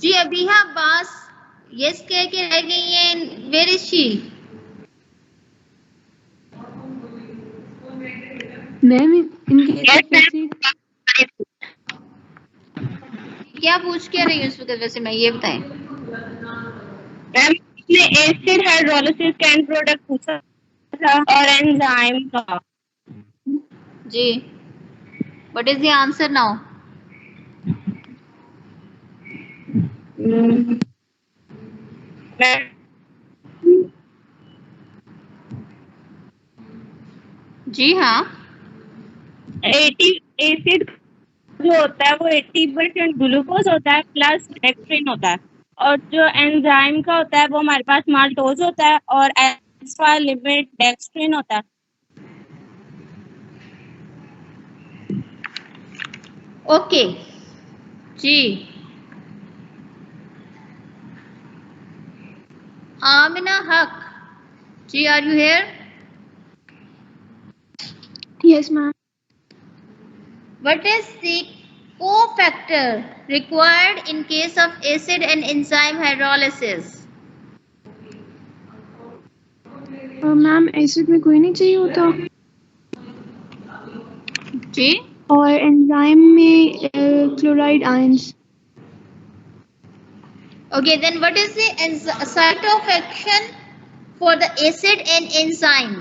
जी अभी अब्बास यस कह के रह गई हैं. Where is she? Ma'am in case of acid क्या पूछ के रही हूँ उस वक्त? वैसे मैं ये बताएं. मैम इसने एसिड हाइड्रोलिसिस का एंड प्रोडक्ट पूछा था और एंजाइम का. जी what is the answer now? Ma'am जी हाँ. 80 एसिड जो होता है वो 80% ग्लूकोज होता है प्लस डेक्स्ट्रिन होता है, और जो एंजाइम का होता है वो हमारे पास माल्टोज होता है और अल्फा लिमिट डेक्स्ट्रिन होता है. ओके जी. Amina Haq ji, are you here? Yes ma'am. What is the cofactor required in case of acid and enzyme hydrolysis? Ma'am acid में कोई नहीं चाहिए होता जी. और एंजाइम में chloride ions. Okay, then what is the site of action for the acid and enzyme?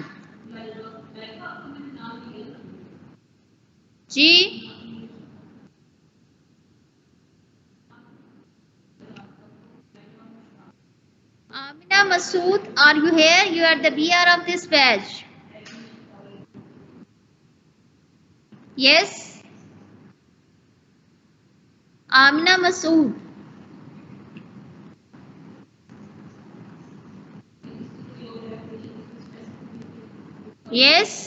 जी. Amina Masood, are you here? You are the BR of this batch. Yes. Amina Masood. Yes.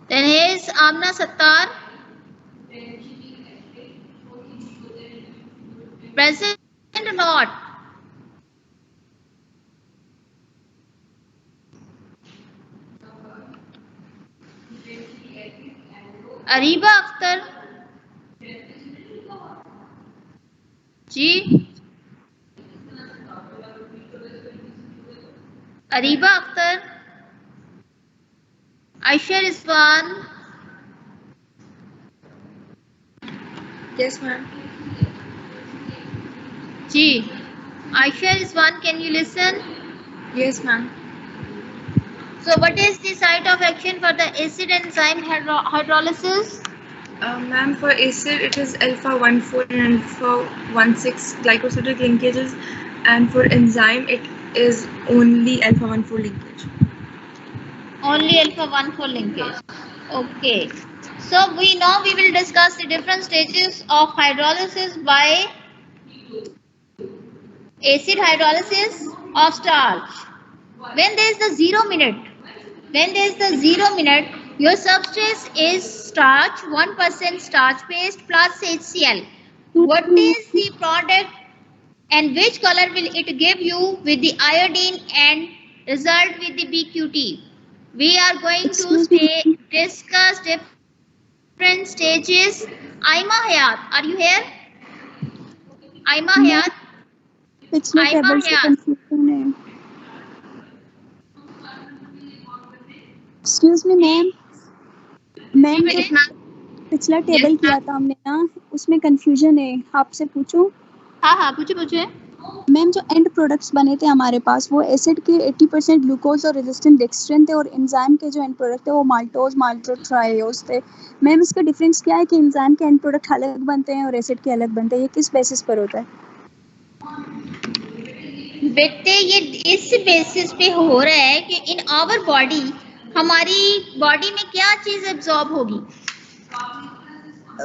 Then here is Amna Sattar. Present or not? Areeba Akhtar ji. Areeba Akhtar. Aisha Rizwan. Yes ma'am. जी. Aisha Rizwan, can you listen? Yes ma'am. So what is the site of action for the acid enzyme hydrolysis? Ma'am, for acid it is alpha 1,4 and alpha 1,6 glycosidic linkages, and for enzyme it is only alpha 1,4 linkage. Only alpha 1,4 linkage. Okay. So we know we will discuss the different stages of hydrolysis by acid hydrolysis of starch. When there is the 0 minute, your substrate is starch, 1% starch paste plus HCl. What is the product and which color will it give you with the iodine and result with the BQT? We are going to discuss different stages. Aima Hayat, are you here? Aima Hayat. पिछले Aima table से Hayat. Confusion है. Excuse me ma'am. Ma'am जो पिछला table किया था हमने ना, उसमें कंफ्यूजन है, आपसे पूछूं? हाँ पूछे. मैम जो एंड प्रोडक्ट्स बने थे हमारे पास वो एसिड के 80% ग्लूकोज और रेजिस्टेंट डेक्स्ट्रिन थे, और एंजाइम के जो एंड प्रोडक्ट थे वो माल्टोज माल्टोट्रायोज थे. मैम इसका डिफरेंस क्या है कि एंजाइम के एंड प्रोडक्ट अलग बनते हैं और एसिड के अलग बनते हैं, ये किस बेसिस पर होता है? बेटे ये इस बेसिस पे हो रहा है कि इन आवर बॉडी, हमारी बॉडी में क्या चीज एब्जॉर्ब होगी?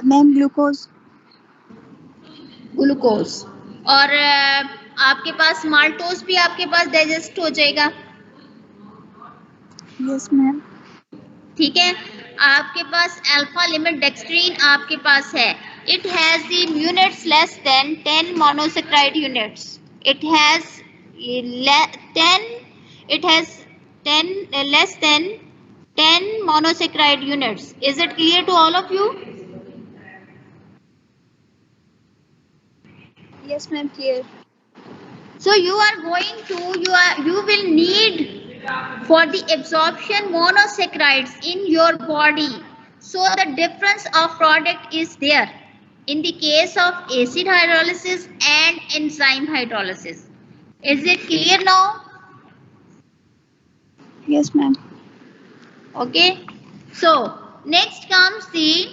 Ma'am glucose. ग्लूकोज. और आपके पास माल्टोज भी आपके पास डाइजेस्ट हो जाएगा. Yes ma'am. ठीक है. आपके पास अल्फा लिमिट डेक्स्ट्रीन आपके पास है. It has the units less than 10 monosaccharide units. It has 10 less than 10 monosaccharide units. Is it clear to all of you? Yes, ma'am, clear. So you will need for the absorption monosaccharides in your body. So the difference of product is there in the case of acid hydrolysis and enzyme hydrolysis. Is it clear now? Yes, ma'am. Okay. So next comes the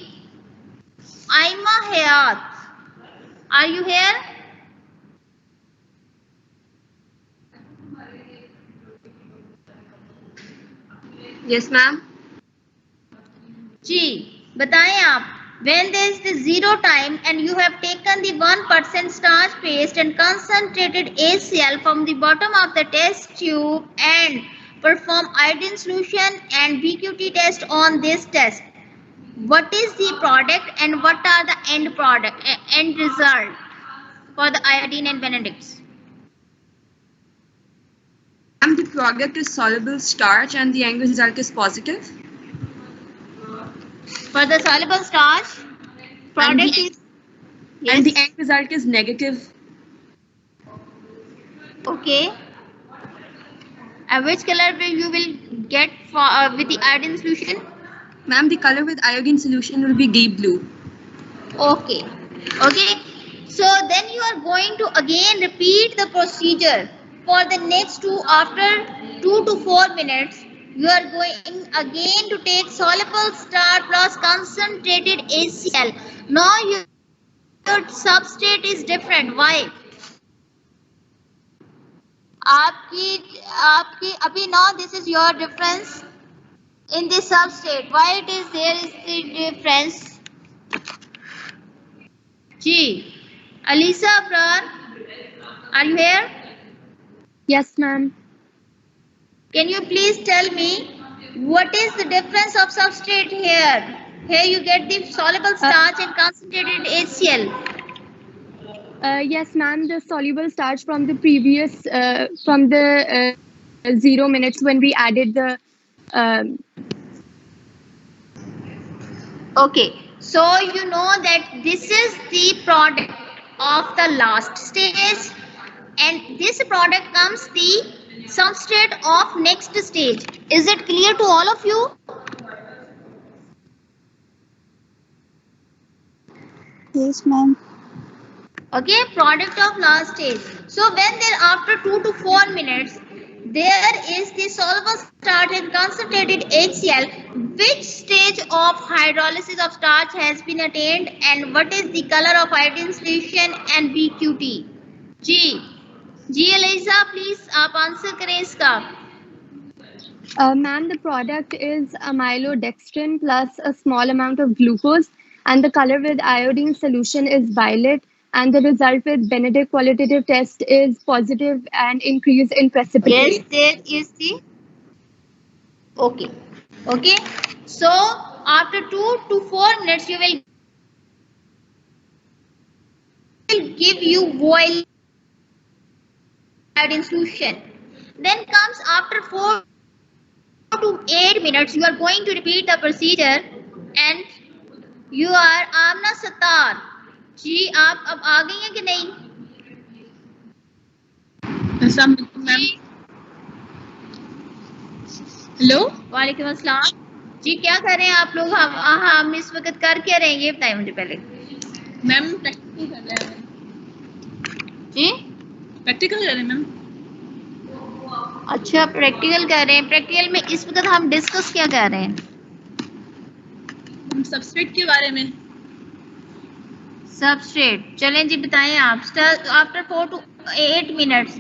Aima Hayat. Are you here? Yes, ma'am. जी बताएं आप. When there is the zero time and you have taken the 1% starch paste and concentrated HCl from the bottom of the test tube and perform iodine solution and BQT test on this test. What is the product and what are the end result for the iodine and Benedict's? And the product is soluble starch and the end result is positive. For the soluble starch, product is And the end result is negative. okay. And which color you will get for, with the iodine solution? Ma'am, the color with iodine solution will be deep blue. Okay. Okay. So then you are going to again repeat the procedure for the next after 2 to 4 minutes. You are going again to take soluble starch plus concentrated HCl. Now your substrate is different. Why? आपकी अभी now this is your difference in the substrate. Why it is there is the difference? जी, Alisa Abrar, are you here? Yes, ma'am. Can you please tell me what is the difference of substrate here? Here you get the soluble starch and concentrated HCl. Yes, ma'am. The soluble starch from the previous, from the 0 minutes when we added the. Okay, so you know that this is the product of the last stage, and this product comes the substrate of next stage. Is it clear to all of you? Yes, ma'am. Okay, product of last stage. So when there after 2 to 4 minutes, there is the soluble starch and concentrated HCl. Which stage of hydrolysis of starch has been attained and what is the color of iodine solution and BQT? जी Eliza, please आप answer करें इसका. Ma'am, the product is amylodextrin plus a small amount of glucose, and the color with iodine solution is violet, and the result with Benedict qualitative test is positive and increase in precipitate. Yes, there is the. Okay. Okay. So after 2 to 4 minutes, you will give you boil iodine solution. Then comes after 4 to 8 minutes, you are going to repeat the procedure, and you are Amna Sattar. जी आप अब आ गई हैं कि नहीं? Ma'am. Hello. वालेकुम अस्सलाम. जी क्या कर रहे हैं आप लोग? हम इस वक्त कर क्या रहे हैं ये बताएं मुझे पहले. मैम प्रैक्टिकल कर रहे हैं. जी प्रैक्टिकल कर रहे हैं मैम. अच्छा प्रैक्टिकल कर रहे हैं. प्रैक्टिकल में इस वक्त हम डिस्कस क्या कर रहे हैं? सबस्ट्रेट के बारे में. सबस्ट्रेट चलें जी बताएं आप. After 4 to 8 minutes,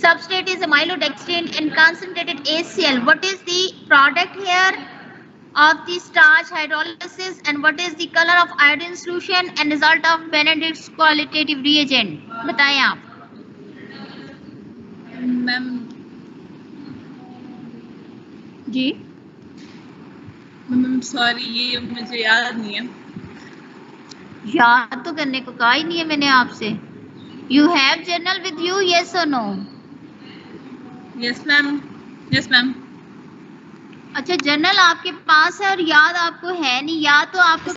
substrate is amylodextrin and concentrated HCl. What is the product here of the starch hydrolysis and what is the color of iodine solution and result of Benedict's qualitative reagent? बताएं आप. Ma'am जी ma'am sorry ये मुझे याद नहीं है. याद तो करने को कहा ही नहीं है मैंने आपसे. You have journal with you, yes or no? Yes ma'am. Yes ma'am. अच्छा जर्नल आपके पास है और याद आपको है नहीं. याद तो आपको